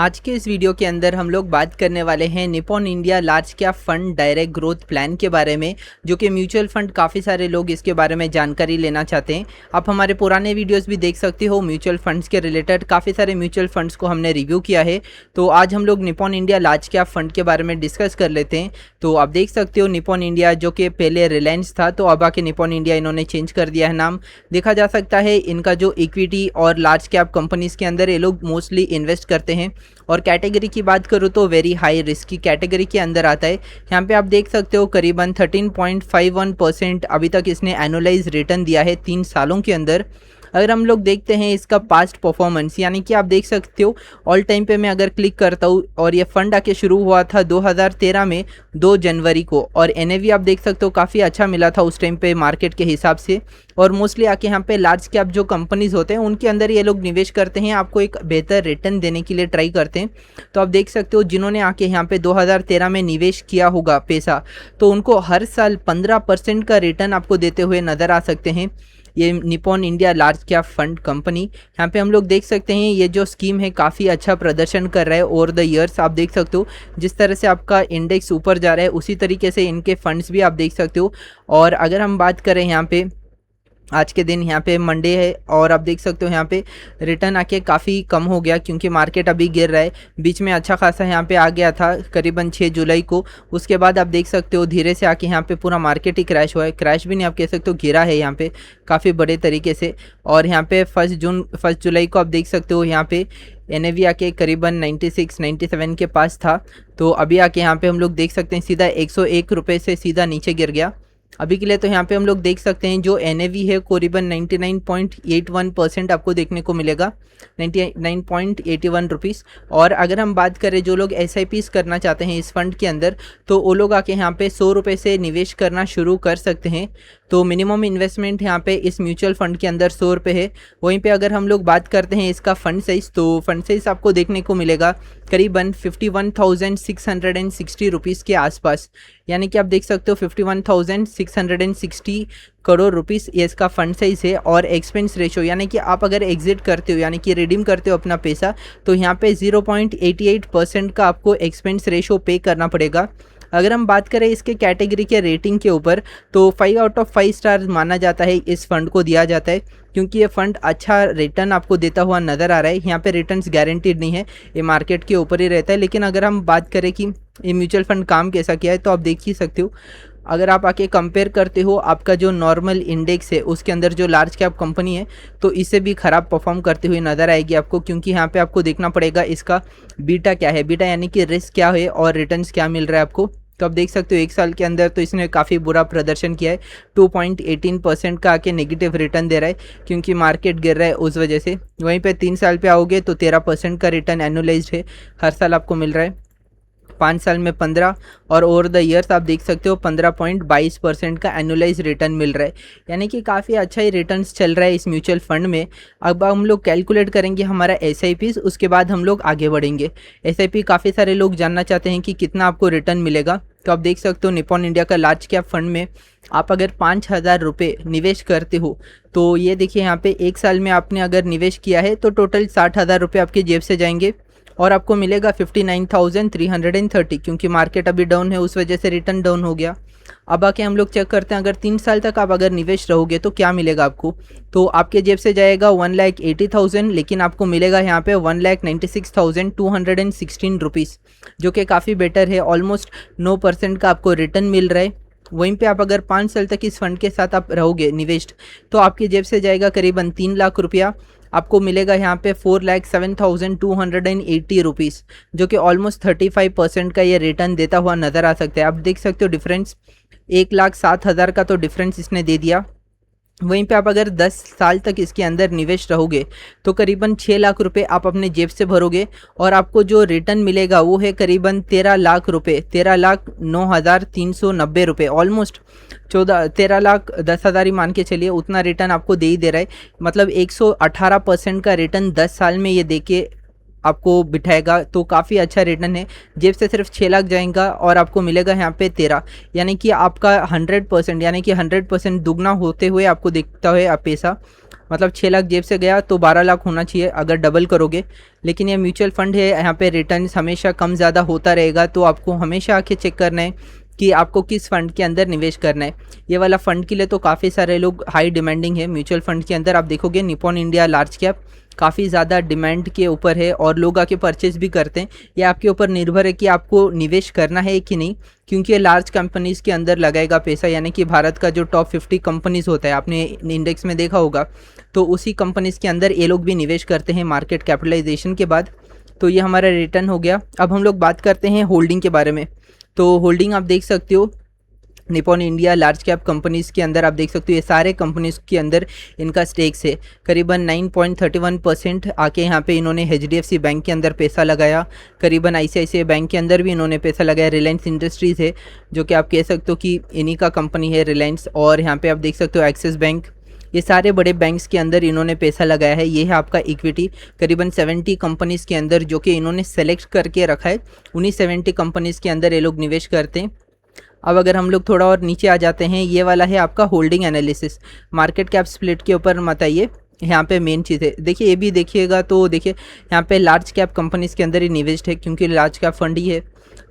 आज के इस वीडियो के अंदर हम लोग बात करने वाले हैं Nippon India large cap fund direct growth plan के बारे में, जो कि म्यूचुअल फंड काफ़ी सारे लोग इसके बारे में जानकारी लेना चाहते हैं। आप हमारे पुराने वीडियोस भी देख सकते हो, म्यूचुअल फंड्स के रिलेटेड काफ़ी सारे म्यूचुअल फंड्स को हमने रिव्यू किया है। तो आज हम लोग Nippon India large cap fund के बारे में डिस्कस कर लेते हैं। तो आप देख सकते हो निपॉन इंडिया जो कि पहले रिलायंस था, तो अब आके निपॉन इंडिया इन्होंने चेंज कर दिया है नाम। देखा जा सकता है इनका जो इक्विटी और लार्ज कैप कंपनीज़ के अंदर ये लोग मोस्टली इन्वेस्ट करते हैं। और कैटेगरी की बात करूँ तो वेरी हाई रिस्क की कैटेगरी के अंदर आता है। यहाँ पे आप देख सकते हो करीबन 13.51% अभी तक इसने एनुअलाइज रिटर्न दिया है 3 सालों के अंदर। अगर हम लोग देखते हैं इसका पास्ट परफॉर्मेंस, यानी कि आप देख सकते हो ऑल टाइम पे मैं अगर क्लिक करता हूँ, और ये फंड आके शुरू हुआ था 2013 में 2 जनवरी को, और एनएवी आप देख सकते हो काफ़ी अच्छा मिला था उस टाइम पे मार्केट के हिसाब से। और मोस्टली आके यहाँ पे लार्ज कैप जो कंपनीज होते हैं उनके अंदर ये लोग निवेश करते हैं, आपको एक बेहतर रिटर्न देने के लिए ट्राई करते हैं। तो आप देख सकते हो जिन्होंने आके यहाँ पे 2013 में निवेश किया होगा पैसा, तो उनको हर साल 15% का रिटर्न आपको देते हुए नज़र आ सकते हैं ये Nippon India large cap fund company. यहाँ पे हम लोग देख सकते हैं ये जो स्कीम है काफ़ी अच्छा प्रदर्शन कर रहा है ओवर द ईयर्स। आप देख सकते हो जिस तरह से आपका इंडेक्स ऊपर जा रहा है उसी तरीके से इनके फंड्स भी आप देख सकते हो। और अगर हम बात करें यहाँ पे आज के दिन, यहाँ पे मंडे है, और आप देख सकते हो यहाँ पे रिटर्न आके काफ़ी कम हो गया क्योंकि मार्केट अभी गिर रहा है। बीच में अच्छा खासा यहाँ पे आ गया था करीबन 6 जुलाई को। उसके बाद आप देख सकते हो धीरे से आके यहाँ पे पूरा मार्केट ही क्रैश हुआ है। क्रैश भी नहीं आप कह सकते हो, गिरा है यहाँ पे काफ़ी बड़े तरीके से। और यहाँ पे 1 जुलाई को आप देख सकते हो यहाँ पे एनएवी आके करीबन 96-97 के पास था। तो अभी आके यहाँ पे हम लोग देख सकते हैं सीधा 101 रुपये से सीधा नीचे गिर गया अभी के लिए। तो यहाँ पे हम लोग देख सकते हैं जो एनएवी है करीबन 99.81% आपको देखने को मिलेगा, 99.81 रुपीज़। और अगर हम बात करें जो लोग एसआईपीस करना चाहते हैं इस फंड के अंदर, तो वो लोग आके यहाँ पे 100 रुपये से निवेश करना शुरू कर सकते हैं। तो मिनिमम इन्वेस्टमेंट यहाँ पे इस म्यूचुअल फंड के अंदर 100 रुपये है। वहीं पे अगर हम लोग बात करते हैं इसका फंड साइज़, तो फंड साइज़ आपको देखने को मिलेगा करीबन 51,660 रुपीज़ के आसपास, यानी कि आप देख सकते हो 51,660 करोड़ रुपीस ये इसका फंड साइज है। और एक्सपेंस रेशो, यानी कि आप अगर एग्जिट करते हो यानी कि रिडीम करते हो अपना पैसा, तो यहाँ पे 0.88% का आपको एक्सपेंस रेशो पे करना पड़ेगा। अगर हम बात करें इसके कैटेगरी के रेटिंग के ऊपर, तो 5 आउट ऑफ 5 स्टार माना जाता है इस फंड को दिया जाता है, क्योंकि ये फंड अच्छा रिटर्न आपको देता हुआ नज़र आ रहा है। यहाँ पे रिटर्न्स गारंटीड नहीं है, ये मार्केट के ऊपर ही रहता है। लेकिन अगर हम बात करें कि ये म्यूचुअल फंड काम कैसा किया है, तो आप देख ही सकते हो। अगर आप आके कंपेयर करते हो आपका जो नॉर्मल इंडेक्स है उसके अंदर जो लार्ज कैप कंपनी है, तो इससे भी ख़राब परफॉर्म करते हुए नज़र आएगी आपको, क्योंकि यहाँ पे आपको देखना पड़ेगा इसका बीटा क्या है, बीटा यानी कि रिस्क क्या है और रिटर्न्स क्या मिल रहा है आपको। तो आप देख सकते हो 1 साल के अंदर तो इसने काफ़ी बुरा प्रदर्शन किया है, 2.18% का आके नेगेटिव रिटर्न दे रहा है क्योंकि मार्केट गिर रहा है उस वजह से। वहीं पे 3 साल पे आओगे तो 13% का रिटर्न एनुअलाइज्ड है हर साल आपको मिल रहा है, 5 साल में 15, और ओवर द ईयर्स आप देख सकते हो 15.22% का एनुअलाइज रिटर्न मिल रहा है, यानी कि काफ़ी अच्छा ही रिटर्न्स चल रहा है इस म्यूचुअल फंड में। अब हम लोग कैलकुलेट करेंगे हमारा एसआईपी, उसके बाद हम लोग आगे बढ़ेंगे। एसआईपी काफ़ी सारे लोग जानना चाहते हैं कि कितना आपको रिटर्न मिलेगा। तो आप देख सकते हो निपॉन इंडिया का लार्ज कैप फंड में आप अगर 5,000 रुपये निवेश करते हो, तो ये देखिए यहाँ पे 1 साल में आपने अगर निवेश किया है तो टोटल 60,000 रुपये आपके जेब से जाएंगे, और आपको मिलेगा 59,330, क्योंकि मार्केट अभी डाउन है उस वजह से रिटर्न डाउन हो गया। अब आके हम लोग चेक करते हैं अगर 3 साल तक आप अगर निवेश रहोगे तो क्या मिलेगा आपको। तो आपके जेब से जाएगा 1,80,000, लेकिन आपको मिलेगा यहाँ पे 1,96,216 रुपीज़, जो कि काफ़ी बेटर है। ऑलमोस्ट 9% का आपको रिटर्न मिल रहा है। वहीं पे आप अगर 5 साल तक इस फंड के साथ आप रहोगे निवेश, तो आपकी जेब से जाएगा करीबन 3 लाख रुपया, आपको मिलेगा यहाँ पे 4,07,280 रुपीज़, जो कि ऑलमोस्ट 35% का ये रिटर्न देता हुआ नज़र आ सकता है। आप देख सकते हो डिफरेंस 1,07,000 का तो डिफरेंस इसने दे दिया। वहीं पे आप अगर 10 साल तक इसके अंदर निवेश रहोगे तो करीबन 6 लाख रुपए आप अपने जेब से भरोगे, और आपको जो रिटर्न मिलेगा वो है करीबन 13 लाख रुपए, 13,09,390 रुपये, ऑलमोस्ट 13,10,000 ही मान के चलिए, उतना रिटर्न आपको दे ही दे रहा है। मतलब 118% का रिटर्न 10 साल में ये दे के आपको बिठाएगा, तो काफ़ी अच्छा रिटर्न है। जेब से सिर्फ 6 लाख जाएगा और आपको मिलेगा यहाँ पे 13, यानी कि आपका 100% यानी कि 100% दुगना होते हुए आपको दिखता है आप पैसा। मतलब 6 लाख जेब से गया तो 12 लाख होना चाहिए अगर डबल करोगे। लेकिन ये म्यूचुअल फंड है, यहाँ पे रिटर्न्स हमेशा कम ज़्यादा होता रहेगा, तो आपको हमेशा आके चेक करना है कि आपको किस फंड के अंदर निवेश करना है। ये वाला फंड के लिए तो काफ़ी सारे लोग हाई डिमांडिंग है। म्यूचुअल फंड के अंदर आप देखोगे निपॉन इंडिया लार्ज कैप काफ़ी ज़्यादा डिमांड के ऊपर है और लोग आके परचेज भी करते हैं। ये आपके ऊपर निर्भर है कि आपको निवेश करना है कि नहीं, क्योंकि ये लार्ज कंपनीज़ के अंदर लगाएगा पैसा, यानी कि भारत का जो टॉप 50 कंपनीज़ होता है, आपने इंडेक्स में देखा होगा, तो उसी कंपनीज़ के अंदर ये लोग भी निवेश करते हैं मार्केट कैपिटलाइजेशन के बाद। तो ये हमारा रिटर्न हो गया। अब हम लोग बात करते हैं होल्डिंग के बारे में। तो होल्डिंग आप देख सकते हो Nippon India large cap companies के अंदर, आप देख सकते हो ये सारे कंपनीज़ के अंदर इनका स्टेक्स है। करीबन 9.31% आके यहाँ पे इन्होंने HDFC बैंक के अंदर पैसा लगाया, करीबन ICICI बैंक के अंदर भी इन्होंने पैसा लगाया। रिलायंस इंडस्ट्रीज़ है जो कि आप कह सकते हो कि इन्हीं का कंपनी है रिलायंस, और यहाँ पे आप देख सकते हो एक्सिस बैंक। ये सारे बड़े बैंक्स के अंदर इन्होंने पैसा लगाया है। ये है आपका इक्विटी, करीबन 70 कंपनीज़ के अंदर जो कि इन्होंने सेलेक्ट करके रखा है, उन्हीं 70 कंपनीज़ के अंदर ये लोग निवेश करते हैं। अब अगर हम लोग थोड़ा और नीचे आ जाते हैं, ये वाला है आपका holding analysis. Market cap split के ऊपर मत आइए, यहाँ पे मेन चीज़ है। देखिए ये भी देखिएगा तो देखिए यहाँ पे लार्ज कैप कंपनीज़ के अंदर ही निवेश है, क्योंकि लार्ज कैप फंड ही है।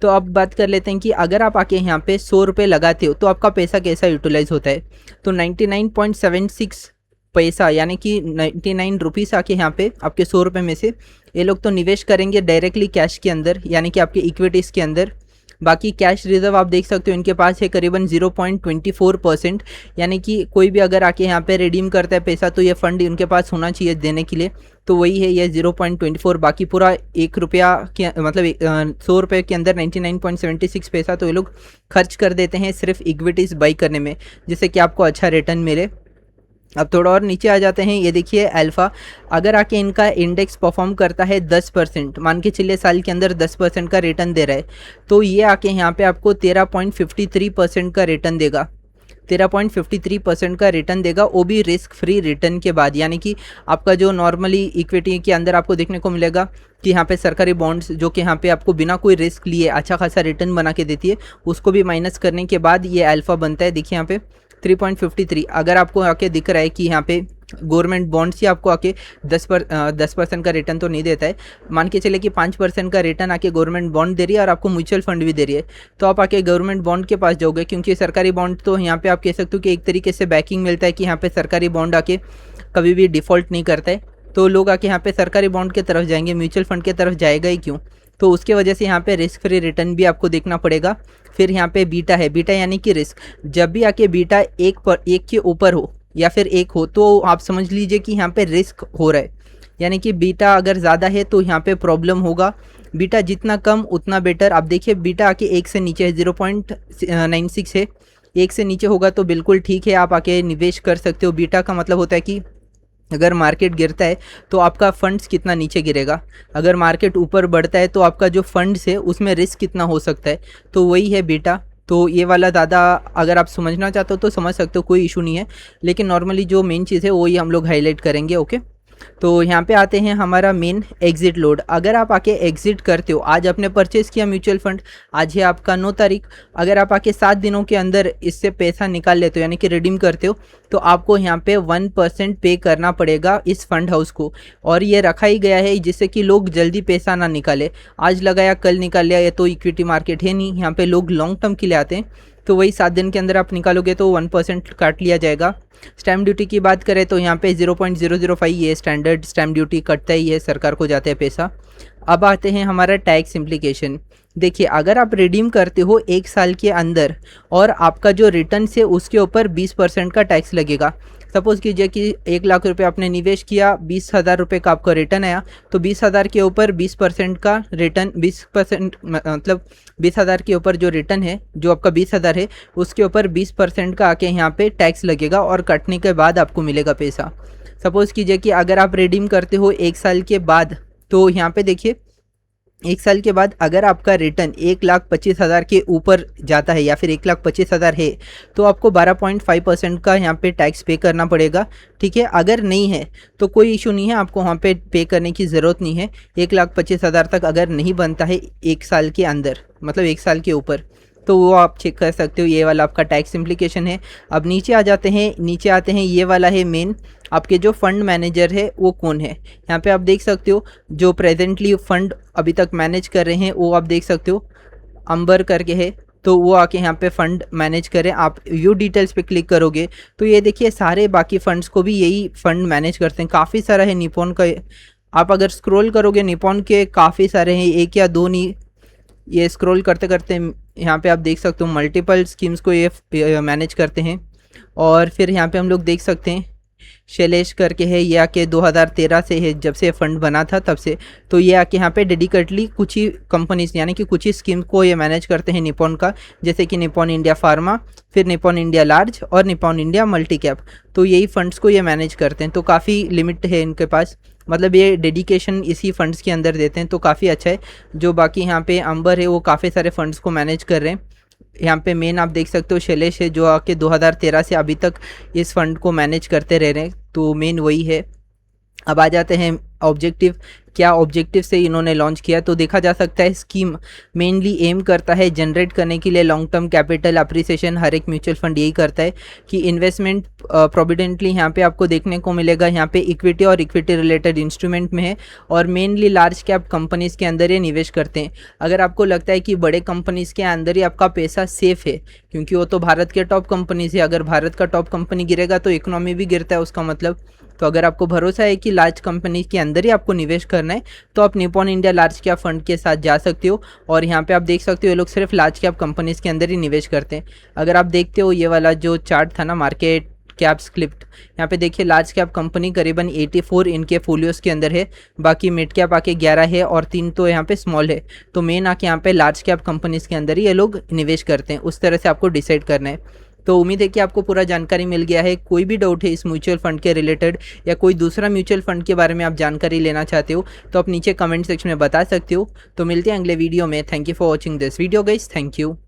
तो अब बात कर लेते हैं कि अगर आप आके यहाँ पे 100 रुपये लगाते हो तो आपका पैसा कैसा यूटिलाइज होता है। तो 99.76 पैसा यानी कि 99 रुपीज़ आके यहाँ पे आपके 100 रुपये में से ये लोग तो निवेश करेंगे डायरेक्टली कैश के अंदर, यानी कि आपके इक्विटीज़ के अंदर। बाकी कैश रिजर्व आप देख सकते हो इनके पास है करीबन 0.24%, यानी कि कोई भी अगर आके यहाँ पे रिडीम करता है पैसा तो ये फंड उनके पास होना चाहिए देने के लिए, तो वही है ये 0.24। बाकी पूरा 1 रुपया के मतलब 100 रुपये के अंदर 99.76 पैसा तो ये लोग खर्च कर देते हैं सिर्फ इक्विटीज़ बाई करने में, जिससे कि आपको अच्छा रिटर्न मिले। अब थोड़ा और नीचे आ जाते हैं, ये देखिए अल्फ़ा, अगर आके इनका इंडेक्स परफॉर्म करता है 10%, मान के चलिए साल के अंदर 10% का रिटर्न दे रहा है, तो ये आके यहाँ पे आपको 13.53% का रिटर्न देगा। 13.53% का रिटर्न देगा, वो भी रिस्क फ्री रिटर्न के बाद। यानी कि आपका जो नॉर्मली इक्विटी के अंदर आपको देखने को मिलेगा कि यहाँ पे सरकारी बॉन्ड्स जो कि यहाँ पे आपको बिना कोई रिस्क लिए अच्छा खासा रिटर्न बना के देती है, उसको भी माइनस करने के बाद ये अल्फ़ा बनता है। देखिए यहाँ पे 3.53। अगर आपको आके दिख रहा है कि यहाँ पे गवर्नमेंट बॉन्ड्स ही आपको आके 10% का रिटर्न तो नहीं देता है, मान के चले कि 5% का रिटर्न आके गवर्नमेंट बॉन्ड दे रही है और आपको म्यूचुअल फंड भी दे रही है, तो आप आके गवर्नमेंट बॉन्ड के पास जाओगे, क्योंकि सरकारी बॉन्ड तो यहाँ पे आप कह सकते हो कि एक तरीके से बैकिंग मिलता है कि यहाँ पे सरकारी बॉन्ड आके कभी भी डिफ़ॉल्ट नहीं करता है, तो लोग आके यहाँ पे सरकारी बॉन्ड की तरफ जाएंगे, म्यूचुअल फंड की तरफ जाएगा ही क्यों। तो उसके वजह से यहाँ पे रिस्क फ्री रिटर्न भी आपको देखना पड़ेगा। फिर यहाँ पे बीटा है, बीटा यानी कि रिस्क, जब भी आके बीटा एक के ऊपर हो या फिर 1 हो तो आप समझ लीजिए कि यहाँ पे रिस्क हो रहा है, यानी कि बीटा अगर ज़्यादा है तो यहाँ पे प्रॉब्लम होगा। बीटा जितना कम उतना बेटर। आप देखिए बीटा आके 1 से नीचे है, 0.96 है, 1 से नीचे होगा तो बिल्कुल ठीक है, आप आके निवेश कर सकते हो। बीटा का मतलब होता है कि अगर मार्केट गिरता है तो आपका फंड्स कितना नीचे गिरेगा, अगर मार्केट ऊपर बढ़ता है तो आपका जो फंड्स है उसमें रिस्क कितना हो सकता है, तो वही है बीटा। तो ये वाला ज़्यादा अगर आप समझना चाहते हो तो समझ सकते हो, कोई इशू नहीं है, लेकिन नॉर्मली जो मेन चीज़ है वही हम लोग हाईलाइट करेंगे। ओके, तो यहाँ पे आते हैं हमारा मेन एग्जिट लोड। अगर आप आके एग्जिट करते हो, आज आपने परचेज़ किया म्यूचुअल फंड, आज है आपका 9 तारीख, अगर आप आके 7 दिनों के अंदर इससे पैसा निकाल लेते हो यानी कि रिडीम करते हो, तो आपको यहाँ पे 1% पे करना पड़ेगा इस फंड हाउस को। और ये रखा ही गया है जिससे कि लोग जल्दी पैसा ना निकाले, आज लगाया कल निकाल लिया, ये तो इक्विटी मार्केट है नहीं, यहाँ पे लोग लॉन्ग टर्म के लिए आते हैं, तो वही 7 दिन के अंदर आप निकालोगे तो 1% काट लिया जाएगा। स्टैम्प ड्यूटी की बात करें तो यहाँ पे 0.005 ये स्टैंडर्ड स्टैम्प ड्यूटी कटता ही है, सरकार को जाता है पैसा। अब आते हैं हमारा टैक्स इम्प्लीकेशन। देखिए अगर आप रिडीम करते हो 1 साल के अंदर और आपका जो रिटर्न से उसके ऊपर 20% का टैक्स लगेगा। सपोज़ कीजिए कि 1 लाख रुपए आपने निवेश किया, 20,000 रुपये का आपका रिटर्न आया, तो 20,000 के ऊपर 20% का रिटर्न, 20% मतलब 20,000 के ऊपर जो रिटर्न है, जो आपका 20,000 है, उसके ऊपर 20% का आके यहाँ पे टैक्स लगेगा और कटने के बाद आपको मिलेगा पैसा। सपोज़ कीजिए कि अगर आप रिडीम करते हो 1 साल के बाद, तो यहाँ पे देखिए 1 साल के बाद अगर आपका रिटर्न 1,25,000 के ऊपर जाता है या फिर 1,25,000 है, तो आपको 12.5% का यहाँ पे टैक्स पे करना पड़ेगा। ठीक है, अगर नहीं है तो कोई इशू नहीं है, आपको वहाँ पे करने की ज़रूरत नहीं है। 1,25,000 तक अगर नहीं बनता है 1 साल के अंदर, मतलब 1 साल के ऊपर, तो वो आप चेक कर सकते हो, ये वाला आपका टैक्स इम्प्लीकेशन है। अब नीचे आ जाते हैं, नीचे आते हैं, ये वाला है मेन, आपके जो फंड मैनेजर है वो कौन है। यहाँ पे आप देख सकते हो जो प्रेजेंटली फंड अभी तक मैनेज कर रहे हैं वो आप देख सकते हो अंबर करके है, तो वो आके यहाँ पे फ़ंड मैनेज करें। आप व्यू डिटेल्स पे क्लिक करोगे तो ये देखिए सारे बाकी फ़ंड्स को भी यही फ़ंड मैनेज करते हैं। काफ़ी सारा है निपॉन का, आप अगर स्क्रॉल करोगे निपॉन के काफ़ी सारे हैं, एक या दो नहीं, ये स्क्रॉल करते करते यहाँ पे आप देख सकते हो मल्टीपल स्कीम्स को ये मैनेज करते हैं। और फिर यहाँ पे हम लोग देख सकते हैं शैलेश करके है, ये आके 2013 से है, जब से फंड बना था तब से। तो ये आके यहाँ पे डेडिकेटली कुछ ही कंपनीज यानी कि कुछ ही स्कीम को ये मैनेज करते हैं निपॉन का, जैसे कि निपॉन इंडिया फार्मा, फिर निपॉन इंडिया लार्ज और निपॉन इंडिया मल्टी कैप। तो यही फंड्स को ये मैनेज करते हैं। तो काफ़ी लिमिट है इनके पास, मतलब ये डेडिकेशन इसी फंड्स के अंदर देते हैं, तो काफ़ी अच्छा है। जो बाकी यहाँ पे अंबर है वो काफ़ी सारे फंड्स को मैनेज कर रहे हैं। यहाँ पे मेन आप देख सकते हो शैलेश है जो आके 2013 से अभी तक इस फंड को मैनेज करते रह रहे हैं, तो मेन वही है। अब आ जाते हैं ऑब्जेक्टिव, क्या ऑब्जेक्टिव से इन्होंने लॉन्च किया। तो देखा जा सकता है स्कीम मेनली एम करता है जनरेट करने के लिए लॉन्ग टर्म कैपिटल अप्रिसिएशन। हर एक म्यूचुअल फंड यही करता है कि इन्वेस्टमेंट प्रोविडेंटली यहाँ पे आपको देखने को मिलेगा, यहाँ पे इक्विटी और इक्विटी रिलेटेड इंस्ट्रूमेंट में है, और मेनली लार्ज कैप कंपनीज़ के अंदर ये निवेश करते हैं। अगर आपको लगता है कि बड़े कंपनीज़ के अंदर ही आपका पैसा सेफ है, क्योंकि वो तो भारत के टॉप कंपनीज़ है, अगर भारत का टॉप कंपनी गिरेगा तो इकोनॉमी भी गिरता है उसका मतलब। तो अगर आपको भरोसा है कि लार्ज कंपनी के अंदर ही आपको निवेश करना है तो आप Nippon India large cap fund के साथ जा सकते हो। और यहाँ पे आप देख सकते हो ये लोग सिर्फ लार्ज कैप कंपनीज़ के अंदर ही निवेश करते हैं। अगर आप देखते हो ये वाला जो चार्ट था ना मार्केट कैप्स क्लिप्ड, यहाँ पे देखिए लार्ज कैप कंपनी करीबन 84 इनके फोलियोज़ के अंदर है, बाकी मिड कैप आके 11 है और 3 तो यहाँ पे स्मॉल है। तो मेन आके यहाँ पे लार्ज कैप कंपनीज़ के अंदर ही ये लोग निवेश करते हैं। उस तरह से आपको डिसाइड करना है। तो उम्मीद है कि आपको पूरा जानकारी मिल गया है। कोई भी डाउट है इस म्यूचुअल फंड के रिलेटेड या कोई दूसरा म्यूचुअल फंड के बारे में आप जानकारी लेना चाहते हो तो आप नीचे कमेंट सेक्शन में बता सकते हो। तो मिलते हैं अगले वीडियो में। Thank you for watching this video guys, thank you.